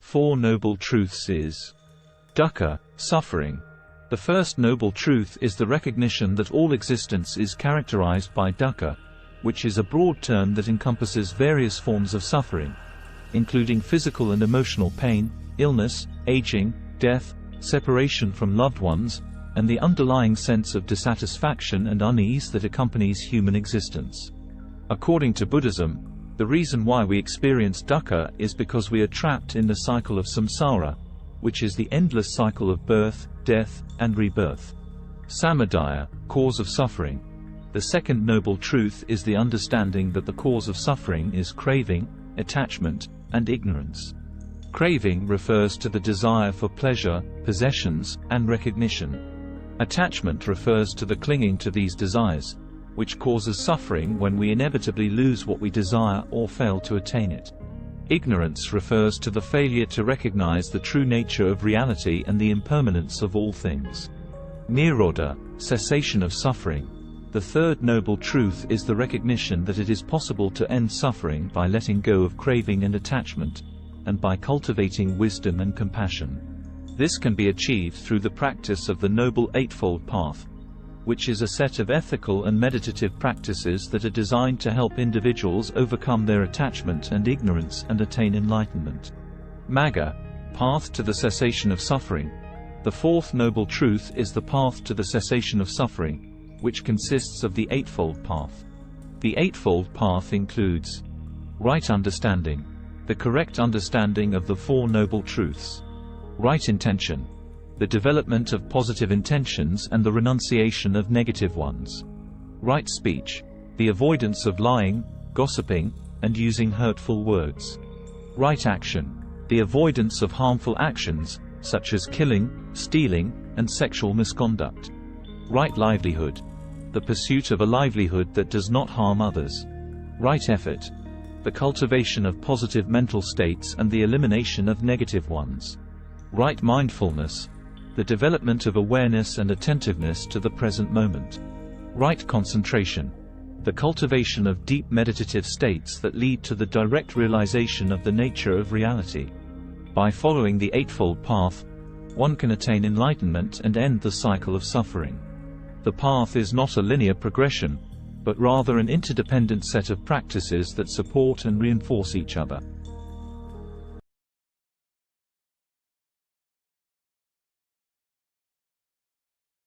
Four Noble Truths is dukkha, suffering. The first noble truth is the recognition that all existence is characterized by dukkha, which is a broad term that encompasses various forms of suffering, including physical and emotional pain, illness, aging, death, separation from loved ones, and the underlying sense of dissatisfaction and unease that accompanies human existence. According to Buddhism, the reason why we experience dukkha is because we are trapped in the cycle of samsara, which is the endless cycle of birth, death, and rebirth. Samadaya, cause of suffering. The second noble truth is the understanding that the cause of suffering is craving, attachment, and ignorance. Craving refers to the desire for pleasure, possessions, and recognition. Attachment refers to the clinging to these desires, which causes suffering when we inevitably lose what we desire or fail to attain it. Ignorance refers to the failure to recognize the true nature of reality and the impermanence of all things. Nirodha, cessation of suffering. The third noble truth is the recognition that it is possible to end suffering by letting go of craving and attachment, and by cultivating wisdom and compassion. This can be achieved through the practice of the Noble Eightfold Path, which is a set of ethical and meditative practices that are designed to help individuals overcome their attachment and ignorance and attain enlightenment. Magga, path to the cessation of suffering. The fourth noble truth is the path to the cessation of suffering, which consists of the Eightfold Path. The Eightfold Path includes right understanding, the correct understanding of the Four Noble Truths; right intention, the development of positive intentions and the renunciation of negative ones; right speech, the avoidance of lying, gossiping, and using hurtful words; right action, the avoidance of harmful actions, such as killing, stealing, and sexual misconduct; right livelihood, the pursuit of a livelihood that does not harm others; right effort, the cultivation of positive mental states and the elimination of negative ones; right mindfulness, the development of awareness and attentiveness to the present moment; right concentration, the cultivation of deep meditative states that lead to the direct realization of the nature of reality. By following the Eightfold Path, one can attain enlightenment and end the cycle of suffering. The path is not a linear progression, but rather an interdependent set of practices that support and reinforce each other.